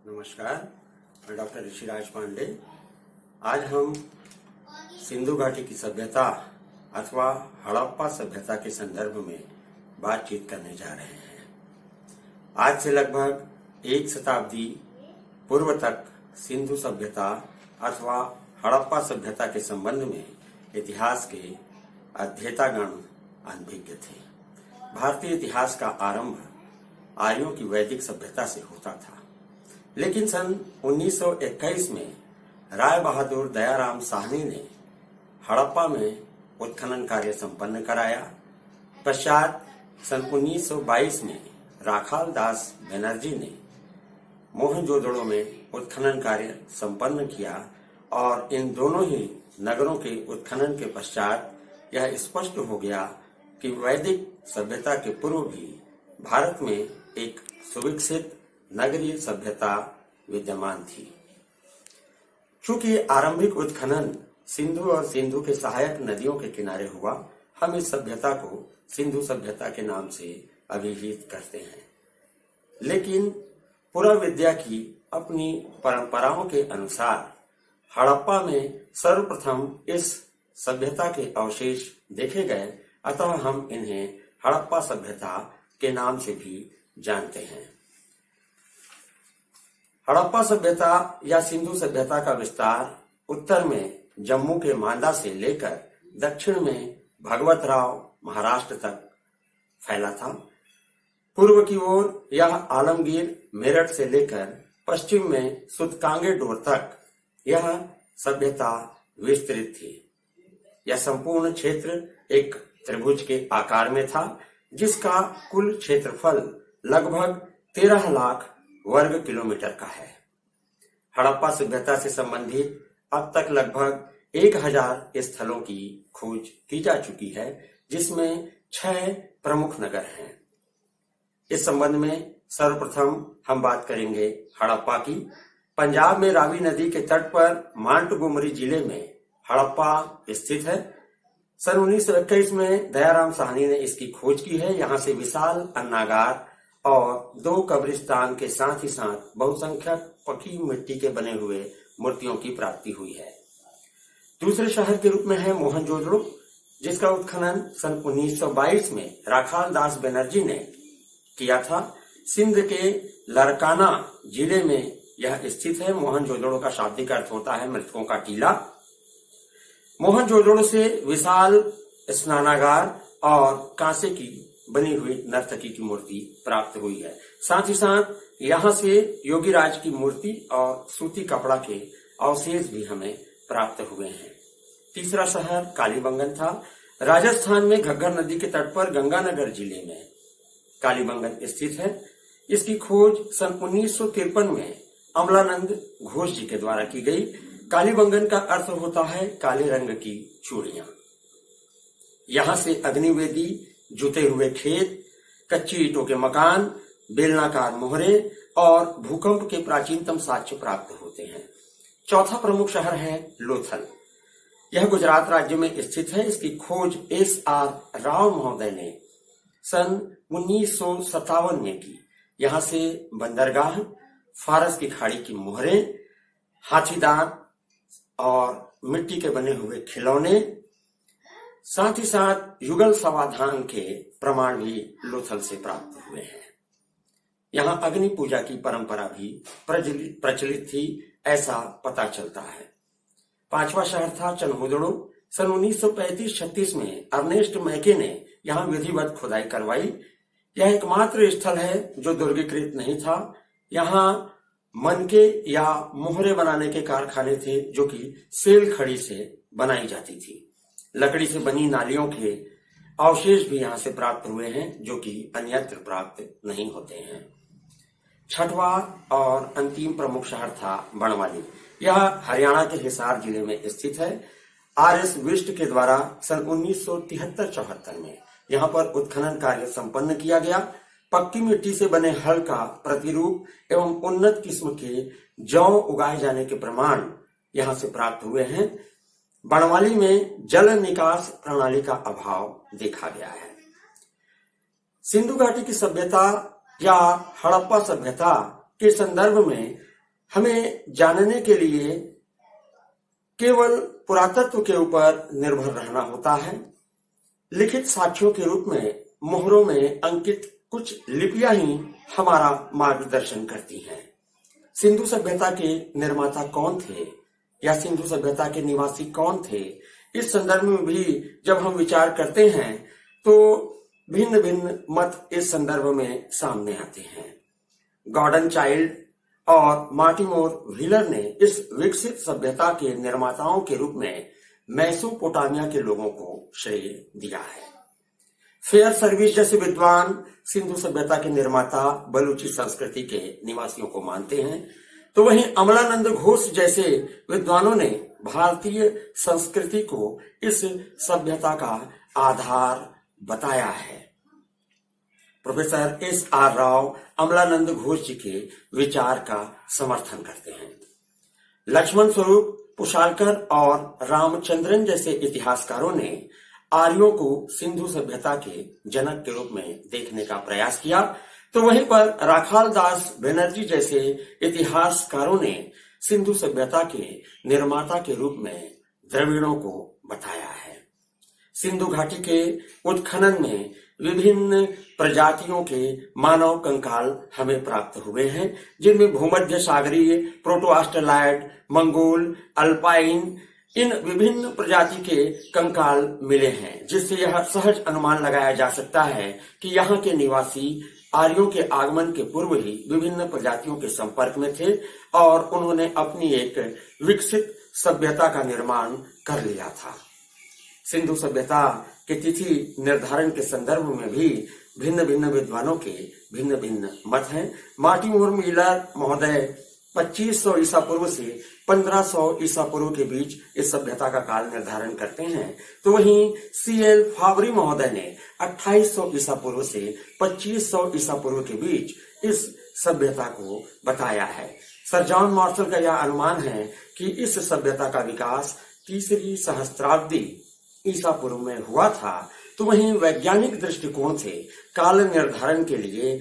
नमस्कार, मैं डॉक्टर ऋषिराज पांडे। आज हम सिंधु घाटी की सभ्यता अथवा हड़प्पा सभ्यता के संदर्भ में बातचीत करने जा रहे हैं। आज से लगभग एक शताब्दी पूर्व तक सिंधु सभ्यता अथवा हड़प्पा सभ्यता के संबंध में इतिहास के अध्येतागण अनभिज्ञ थे। भारतीय इतिहास का आरंभ आर्यों की वैदिक सभ्यता से होता था, लेकिन सन 1921 में राय बहादुर दयाराम साहनी ने हड़प्पा में उत्खनन कार्य संपन्न कराया। पश्चात सन 1922 में राखाल दास बनर्जी ने मोहनजोदड़ो में उत्खनन कार्य संपन्न किया और इन दोनों ही नगरों के उत्खनन के पश्चात यह स्पष्ट हो गया कि वैदिक सभ्यता के पूर्व भी भारत में एक सुविकसित नगरीय सभ्यता विद्यमान थी। चूंकि आरंभिक उत्खनन सिंधु और सिंधु के सहायक नदियों के किनारे हुआ, हम इस सभ्यता को सिंधु सभ्यता के नाम से अभिहित करते हैं। लेकिन पुराविद्या की अपनी परंपराओं के अनुसार हड़प्पा में सर्वप्रथम इस सभ्यता के अवशेष देखे गए, अतः हम इन्हें हड़प्पा सभ्यता के नाम से भी जानते हैं। हड़प्पा सभ्यता या सिंधु सभ्यता का विस्तार उत्तर में जम्मू के मांदा से लेकर दक्षिण में भगवतराव महाराष्ट्र तक फैला था। पूर्व की ओर यह आलमगीर मेरठ से लेकर पश्चिम में सुतकांगे डोर तक यह सभ्यता विस्तृत थी। यह संपूर्ण क्षेत्र एक त्रिभुज के आकार में था, जिसका कुल क्षेत्रफल लगभग 13 लाख वर्ग किलोमीटर का है। हड़प्पा सभ्यता से संबंधित अब तक लगभग 1000 स्थलों की खोज की जा चुकी है, जिसमें 6 प्रमुख नगर हैं। इस संबंध में सर्वप्रथम हम बात करेंगे हड़प्पा की। पंजाब में रावी नदी के तट पर मांटगोमरी जिले में हड़प्पा स्थित है। सन 1921 में दयाराम साहनी ने इसकी खोज की है। यहाँ से विशाल अन्नागार और 2 कब्रिस्तान के साथ ही साथ बहुसंख्यक पकी मिट्टी के बने हुए मूर्तियों की प्राप्ति हुई है। दूसरे शहर के रूप में है मोहनजोदड़ो, जिसका उत्खनन सन 1922 में राखाल दास बनर्जी ने किया था। सिंध के लरकाना जिले में यह स्थित है। मोहनजोदड़ो का शाब्दिक अर्थ होता है मृतकों का टीला। मोहनजोदड़ो से विशाल स्नानागार और कांसे की बनी हुई नर्तकी की मूर्ति प्राप्त हुई है। साथ ही साथ यहाँ से योगीराज की मूर्ति और सूती कपड़ा के अवशेष भी हमें प्राप्त हुए हैं। तीसरा शहर कालीबंगन था। राजस्थान में घग्गर नदी के तट पर गंगानगर जिले में कालीबंगन स्थित है। इसकी खोज सन 1953 में अमलानंद घोष जी के द्वारा की गई। कालीबंगन का अर्थ होता है काले रंग की चूड़ियां। यहाँ से अग्निवेदी, जुते हुए खेत, कच्ची ईंटों के मकान, बेलनाकार मोहरे और भूकंप के प्राचीनतम साक्ष्य प्राप्त होते हैं। चौथा प्रमुख शहर है लोथल। यह गुजरात राज्य में स्थित है। इसकी खोज S.R. राव महोदय ने सन 1957 में की। यहाँ से बंदरगाह, फारस की खाड़ी की मोहरे, हाथीदांत और मिट्टी के बने हुए खिलौने, साथ ही साथ युगल समाधान के प्रमाण भी लोथल से प्राप्त हुए हैं। यहाँ अग्नि पूजा की परंपरा भी प्रचलित थी, ऐसा पता चलता है। पांचवा शहर था चनहुदड़ो। सन 1935-36 में अर्नेस्ट मैके ने यहाँ विधिवत खुदाई करवाई। यह एकमात्र स्थल है जो दुर्गीकृत नहीं था। यहाँ मनके या मोहरे बनाने के कारखाने थे, जो कि सेल खड़ी से बनाई जाती थी। लकड़ी से बनी नालियों के अवशेष भी यहाँ से प्राप्त हुए हैं, जो कि अन्यत्र प्राप्त नहीं होते हैं। छठवा और अंतिम प्रमुख शहर था बनवाली। यह हरियाणा के हिसार जिले में स्थित है। R.S. विष्ट के द्वारा सन 1973-74 में यहाँ पर उत्खनन कार्य संपन्न किया गया। पक्की मिट्टी से बने हल का प्रतिरूप एवं उन्नत किस्म के जौ उगाए जाने के प्रमाण यहाँ से प्राप्त हुए हैं। बनवाली में जल निकास प्रणाली का अभाव देखा गया है। सिंधु घाटी की सभ्यता या हड़प्पा सभ्यता के संदर्भ में हमें जानने के लिए केवल पुरातत्व के ऊपर निर्भर रहना होता है। लिखित साक्ष्यों के रूप में मोहरों में अंकित कुछ लिपियां ही हमारा मार्गदर्शन करती हैं। सिंधु सभ्यता के निर्माता कौन थे या सिंधु सभ्यता के निवासी कौन थे, इस संदर्भ में भी जब हम विचार करते हैं तो भिन्न भिन्न मत इस संदर्भ में सामने आते हैं। गॉर्डन चाइल्ड और मार्टिमोर व्हीलर ने इस विकसित सभ्यता के निर्माताओं के रूप में मेसोपोटामिया के लोगों को श्रेय दिया है। फेयर सर्विस जैसे विद्वान सिंधु सभ्यता के निर्माता बलूची संस्कृति के निवासियों को मानते हैं, तो वहीं अमलानंद घोष जैसे विद्वानों ने भारतीय संस्कृति को इस सभ्यता का आधार बताया है। Professor S.R. राव अमलानंद घोष जी के विचार का समर्थन करते हैं। लक्ष्मण स्वरूप पुशालकर और रामचंद्रन जैसे इतिहासकारों ने आर्यों को सिंधु सभ्यता के जनक के रूप में देखने का प्रयास किया, तो वहीं पर राखाल दास बनर्जी जैसे इतिहासकारों ने सिंधु सभ्यता के निर्माता के रूप में द्रविड़ों को बताया है। सिंधु घाटी के उत्खनन में विभिन्न प्रजातियों के मानव कंकाल हमें प्राप्त हुए हैं, जिनमें भूमध्य सागरीय, प्रोटो ऑस्ट्रेलॉयड, मंगोल, अल्पाइन, इन विभिन्न प्रजाति के कंकाल मिले हैं, जिससे यह सहज अनुमान लगाया जा सकता है कि यहाँ के निवासी आर्यों के आगमन के पूर्व ही विभिन्न प्रजातियों के संपर्क में थे और उन्होंने अपनी एक विकसित सभ्यता का निर्माण कर लिया था। सिंधु सभ्यता की तिथि निर्धारण के संदर्भ में भी भिन्न भिन्न विद्वानों के भिन्न भिन्न मत हैं। मार्टिमोर व्हीलर महोदय 2500 ईसा पूर्व से 1500 ईसा पूर्व के बीच इस सभ्यता का काल निर्धारण करते हैं, तो वहीं C.L. फावरी महोदय ने 2800 ईसा पूर्व से 2500 ईसा पूर्व के बीच इस सभ्यता को बताया है। सर जॉन मार्शल का यह अनुमान है कि इस सभ्यता का विकास तीसरी सहस्त्राब्दी ईसा पूर्व में हुआ था। तो वहीं वैज्ञानिक दृष्टिकोण से काल निर्धारण के लिए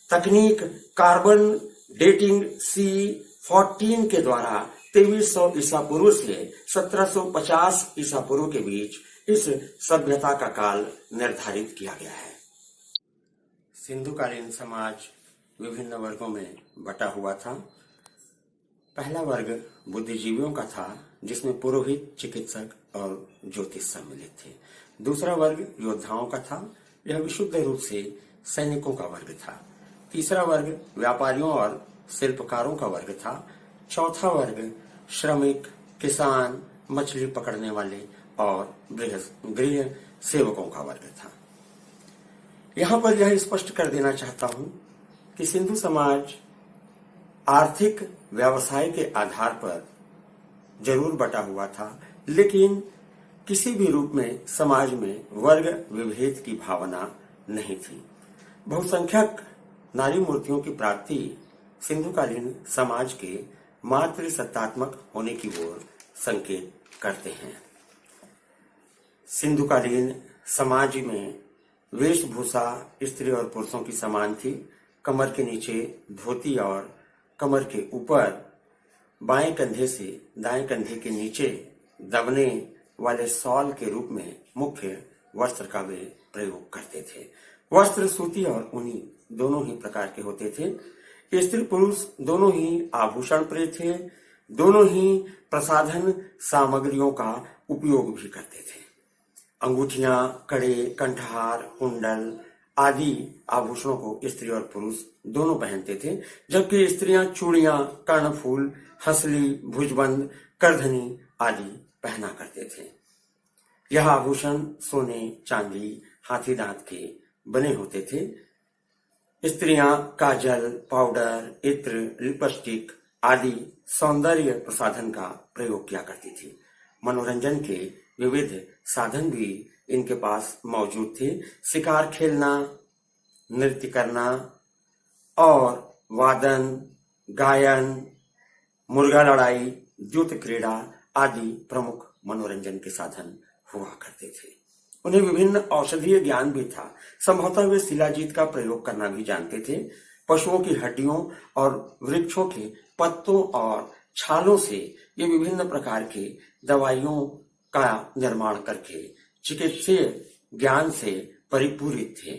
तकनीक कार्बन डेटिंग C14 के द्वारा 2300 ईसा पूर्व से 1750 ईसा पूर्व के बीच इस सभ्यता का काल निर्धारित किया गया है। सिंधुकालीन समाज विभिन्न वर्गों में बटा हुआ था। पहला वर्ग बुद्धिजीवियों का था, जिसमें पुरोहित, चिकित्सक और ज्योतिष सम्मिलित थे। दूसरा वर्ग योद्धाओं का था, यह विशुद्ध रूप से सैनिकों का वर्ग था। तीसरा वर्ग व्यापारियों और शिल्पकारों का वर्ग था। चौथा वर्ग श्रमिक, किसान, मछली पकड़ने वाले और गृह सेवकों का वर्ग था। यहाँ पर यह स्पष्ट कर देना चाहता हूँ कि सिंधु समाज आर्थिक व्यवसाय के आधार पर जरूर बटा हुआ था, लेकिन किसी भी रूप में समाज में वर्ग विभेद की भावना नहीं थी। बहुसंख्यक नारी मूर्तियों की प्राप्ति सिंधुकालीन समाज के मातृ सत्तात्मक होने की ओर संकेत करते हैं। सिंधुकालीन समाज में वेशभूषा स्त्री और पुरुषों की समान थी। कमर के नीचे धोती और कमर के ऊपर बाएं कंधे से दाएं कंधे के नीचे दबने वाले शॉल के रूप में मुख्य वस्त्र का वे प्रयोग करते थे। वस्त्र सूती और ऊनी दोनों ही प्रकार के होते थे। स्त्री पुरुष दोनों ही आभूषण प्रिय थे, दोनों ही प्रसाधन सामग्रियों का उपयोग भी करते थे। अंगूठियां, कड़े, कंठहार, कुंडल आदि आभूषणों को स्त्री और पुरुष दोनों पहनते थे, जबकि स्त्रियां चूड़ियां, कर्णफूल, हंसली, भुजबंद, करधनी आदि पहना करते थे। यह आभूषण सोने, चांदी, हाथी दांत के बने होते थे। स्त्रियां काजल, पाउडर, इत्र, लिपस्टिक आदि सौंदर्य प्रसाधन का प्रयोग किया करती थी। मनोरंजन के विविध साधन भी इनके पास मौजूद थे। शिकार खेलना, नृत्य करना और वादन, गायन, मुर्गा लड़ाई, द्युत क्रीड़ा आदि प्रमुख मनोरंजन के साधन हुआ करते थे। उन्हें विभिन्न औषधीय ज्ञान भी था। संभवतः वे शिलाजीत का प्रयोग करना भी जानते थे। पशुओं की हड्डियों और वृक्षों के पत्तों और छालों से ये विभिन्न प्रकार के दवाइयों का निर्माण करके चिकित्सीय ज्ञान से परिपूरित थे।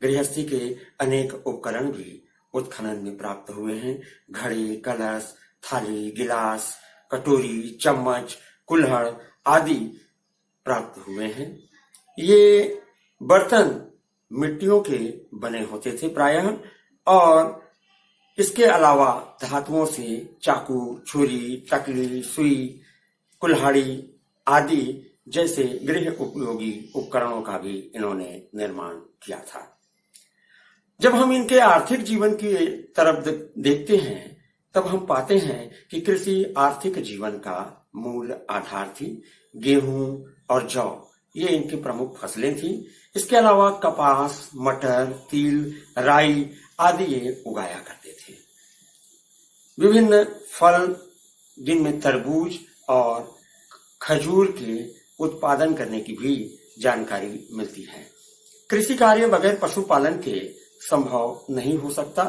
गृहस्थी के अनेक उपकरण भी उत्खनन में प्राप्त हुए हैं। घड़े, कलश, थाली, गिलास, कटोरी, चम्मच, कुल्हड़ आदि प्राप्त हुए हैं। ये बर्तन मिट्टियों के बने होते थे प्रायः, और इसके अलावा धातुओं से चाकू, छुरी, तकली, सुई, कुल्हाड़ी आदि जैसे गृह उपयोगी उपकरणों का भी इन्होंने निर्माण किया था। जब हम इनके आर्थिक जीवन की तरफ देखते हैं तब हम पाते हैं कि कृषि आर्थिक जीवन का मूल आधार थी। गेहूं और जौ ये इनकी प्रमुख फसलें थी। इसके अलावा कपास, मटर, तिल, राई आदि ये उगाया करते थे। विभिन्न फल जिनमें तरबूज और खजूर के उत्पादन करने की भी जानकारी मिलती है। कृषि कार्य बगैर पशुपालन के संभव नहीं हो सकता।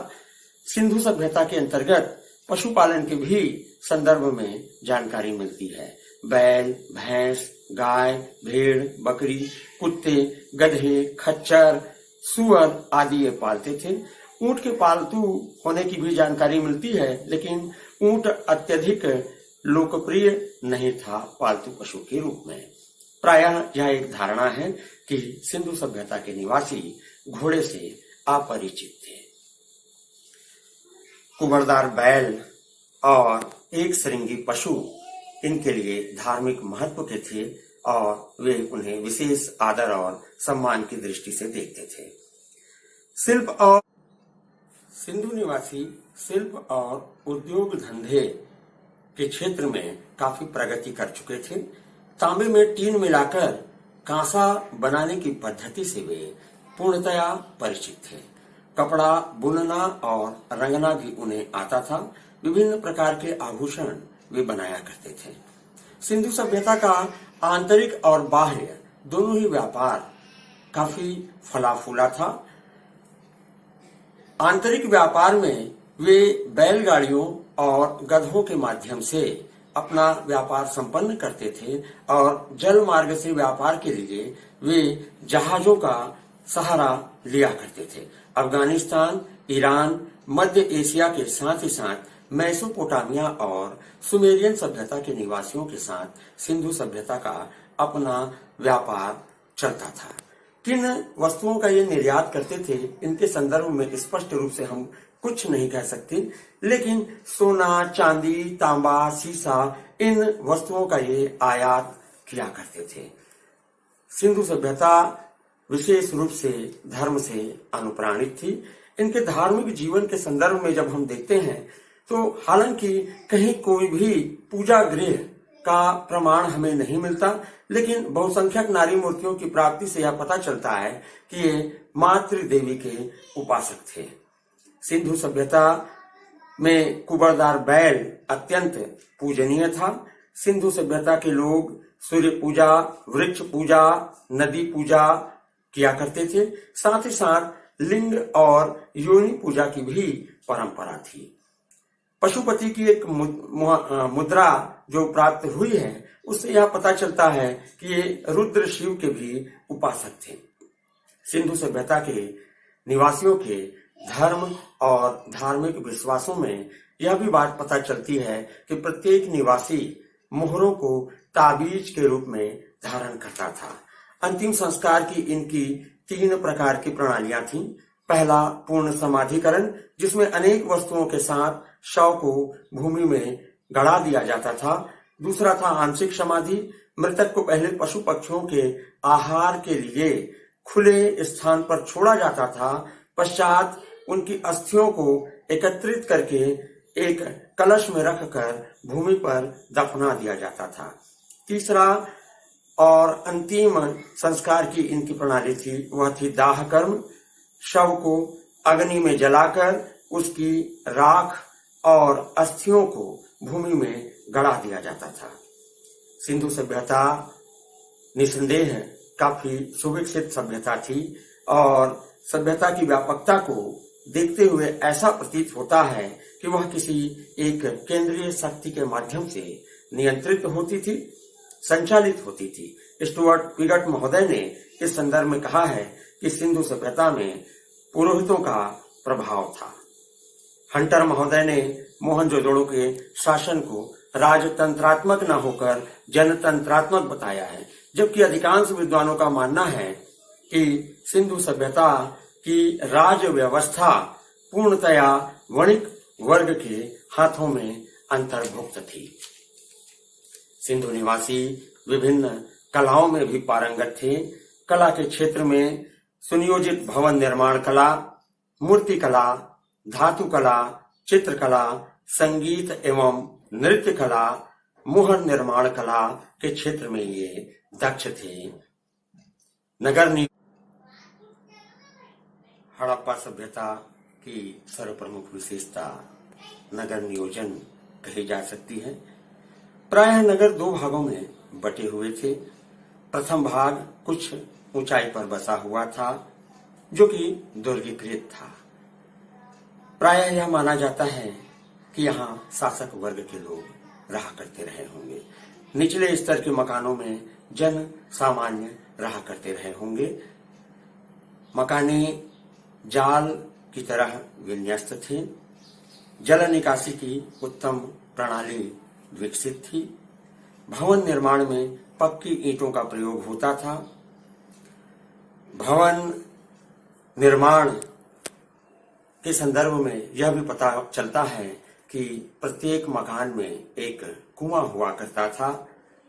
सिंधु सभ्यता के अंतर्गत पशुपालन के भी संदर्भ में जानकारी मिलती है। बैल, भैंस, गाय, भेड़, बकरी, कुत्ते, गधे, खच्चर, सुअर आदि ये पालते थे। ऊंट के पालतू होने की भी जानकारी मिलती है, लेकिन ऊंट अत्यधिक लोकप्रिय नहीं था पालतू पशु के रूप में। प्रायः यह एक धारणा है कि सिंधु सभ्यता के निवासी घोड़े से अपरिचित थे। कुबड़दार बैल और एक श्रृंगी पशु इनके लिए धार्मिक महत्व के थे और वे उन्हें विशेष आदर और सम्मान की दृष्टि से देखते थे। शिल्प और सिंधु निवासी शिल्प और उद्योग धंधे के क्षेत्र में काफी प्रगति कर चुके थे। तांबे में टीन मिलाकर कांसा बनाने की पद्धति से वे पूर्णतया परिचित थे। कपड़ा बुनना और रंगना भी उन्हें आता था। विभिन्न प्रकार के आभूषण वे बनाया करते थे। सिंधु सभ्यता का आंतरिक और बाह्य दोनों ही व्यापार काफी फला फूला था। आंतरिक व्यापार में वे बैलगाड़ियों और गधों के माध्यम से अपना व्यापार संपन्न करते थे और जल मार्ग से व्यापार के लिए वे जहाजों का सहारा लिया करते थे। अफगानिस्तान, ईरान, मध्य एशिया के साथ ही साथ मेसोपोटामिया और सुमेरियन सभ्यता के निवासियों के साथ सिंधु सभ्यता का अपना व्यापार चलता था। किन वस्तुओं का ये निर्यात करते थे इनके संदर्भ में स्पष्ट रूप से हम कुछ नहीं कह सकते, लेकिन सोना, चांदी, तांबा, सीसा इन वस्तुओं का ये आयात किया करते थे। सिंधु सभ्यता विशेष रूप से धर्म से अनुप्राणित थी। इनके धार्मिक जीवन के संदर्भ में जब हम देखते हैं तो हालांकि कहीं कोई भी पूजा गृह का प्रमाण हमें नहीं मिलता, लेकिन बहुसंख्यक नारी मूर्तियों की प्राप्ति से यह पता चलता है कि ये मातृ देवी के उपासक थे। सिंधु सभ्यता में कुबड़दार बैल अत्यंत पूजनीय था। सिंधु सभ्यता के लोग सूर्य पूजा, वृक्ष पूजा, नदी पूजा किया करते थे। साथ ही साथ लिंग और योनि पूजा की भी परंपरा थी। पशुपति की एक मुद्रा जो प्राप्त हुई है उससे यह पता चलता है कि ये रुद्र शिव के भी उपासक थे। सिंधु सभ्यता के निवासियों के धर्म और धार्मिक विश्वासों में यह भी बात पता चलती है कि प्रत्येक निवासी मोहरों को ताबीज के रूप में धारण करता था। अंतिम संस्कार की इनकी 3 प्रकार की प्रणालियां थीं। पहला पूर्ण समाधिकरण, जिसमें अनेक वस्तुओं के साथ शव को भूमि में गड़ा दिया जाता था। दूसरा था आंशिक समाधि, मृतक को पहले पशु पक्षियों के आहार के लिए खुले स्थान पर छोड़ा जाता था। पश्चात उनकी अस्थियों को एकत्रित करके एक कलश में रखकर भूमि पर दफना दिया जाता था। तीसरा और अंतिम संस्कार की इनकी प्रणाली थी वह थी दाह कर्म। शव को अग्नि में जलाकर उसकी राख और अस्थियों को भूमि में गड़ा दिया जाता था। सिंधु सभ्यता निसंदेह काफी सुविकसित सभ्यता थी और सभ्यता की व्यापकता को देखते हुए ऐसा प्रतीत होता है कि वह किसी एक केंद्रीय शक्ति के माध्यम से नियंत्रित होती थी, संचालित होती थी। स्टुअर्ट पिगट महोदय ने इस संदर्भ में कहा है कि सिंधु सभ्यता में पुरोहितों का प्रभाव था। हंटर महोदय ने मोहनजोदड़ो के शासन को राजतंत्रात्मक न होकर जनतंत्रात्मक बताया है, जबकि अधिकांश विद्वानों का मानना है कि सिंधु सभ्यता की राज व्यवस्था पूर्णतया वणिक वर्ग के हाथों में अंतर्भुक्त थी। सिंधु निवासी विभिन्न कलाओं में भी पारंगत थे। कला के क्षेत्र में सुनियोजित भवन निर्माण कला, मूर्ति कला, धातु कला, चित्रकला, संगीत एवं नृत्य कला, मुहर निर्माण कला के क्षेत्र में ये दक्ष थे। नगर हड़प्पा सभ्यता की सर्वप्रमुख विशेषता नगर नियोजन कही जा सकती है। प्रायः नगर दो भागों में बटे हुए थे। प्रथम भाग कुछ ऊंचाई पर बसा हुआ था, जो कि दुर्गीकृत था। प्रायः यह माना जाता है कि यहाँ शासक वर्ग के लोग रहा करते रहे होंगे। निचले स्तर के मकानों में जन सामान्य रहा करते रहे होंगे। मकाने जाल की तरह विन्यस्त थे। जल निकासी की उत्तम प्रणाली विकसित थी। भवन निर्माण में पक्की ईंटों का प्रयोग होता था। भवन निर्माण के संदर्भ में यह भी पता चलता है कि प्रत्येक मकान में एक कुआं हुआ करता था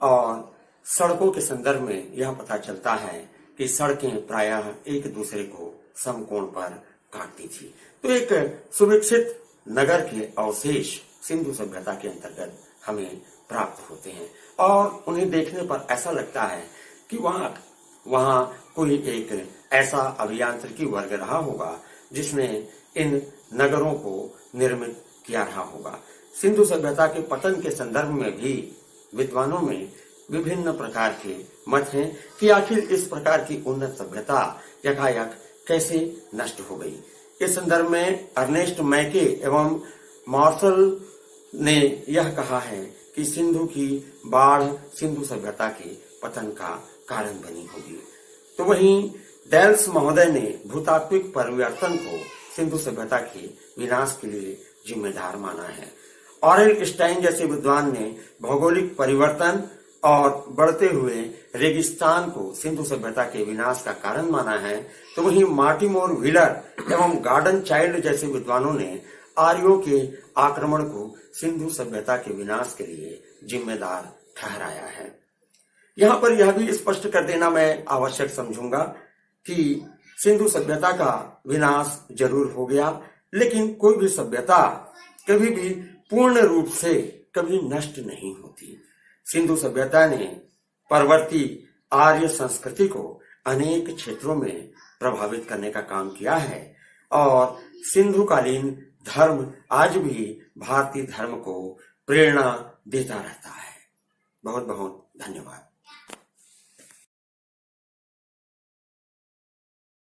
और सड़कों के संदर्भ में यह पता चलता है कि सड़कें प्रायः एक दूसरे को समकोण पर काटती थी। तो एक सुविकसित नगर के अवशेष सिंधु सभ्यता के अंतर्गत हमें प्राप्त होते हैं और उन्हें देखने पर ऐसा लगता है कि वहां कोई एक ऐसा अभियांत्रिकी वर्ग रहा होगा जिसने इन नगरों को निर्मित किया रहा होगा। सिंधु सभ्यता के पतन के संदर्भ में भी विद्वानों में विभिन्न प्रकार के मत हैं कि आखिर इस प्रकार की उन्नत सभ्यता यकायक कैसे नष्ट हो गई। इस संदर्भ में अर्नेस्ट मैके एवं मार्शल ने यह कहा है कि सिंधु की बाढ़ सिंधु सभ्यता के पतन का कारण बनी होगी। तो वहीं डेल्स महोदय ने भूतात्विक परिवर्तन को सिंधु सभ्यता के विनाश के लिए जिम्मेदार माना है। ऑरेल स्टाइन जैसे विद्वान ने भौगोलिक परिवर्तन और बढ़ते हुए रेगिस्तान को सिंधु सभ्यता के विनाश का कारण माना है। तो वहीं मार्टिमोर व्हीलर एवं गार्डन चाइल्ड जैसे विद्वानों ने आर्यों के आक्रमण को सिंधु सभ्यता के विनाश के लिए जिम्मेदार ठहराया है। यहाँ पर यह भी स्पष्ट कर देना मैं आवश्यक समझूंगा कि सिंधु सभ्यता का विनाश जरूर हो गया, लेकिन कोई भी सभ्यता कभी भी पूर्ण रूप से कभी नष्ट नहीं होती। सिंधु सभ्यता ने परवर्ती आर्य संस्कृति को अनेक क्षेत्रों में प्रभावित करने का काम किया है और सिंधुकालीन धर्म आज भी भारतीय धर्म को प्रेरणा देता रहता है। बहुत बहुत धन्यवाद।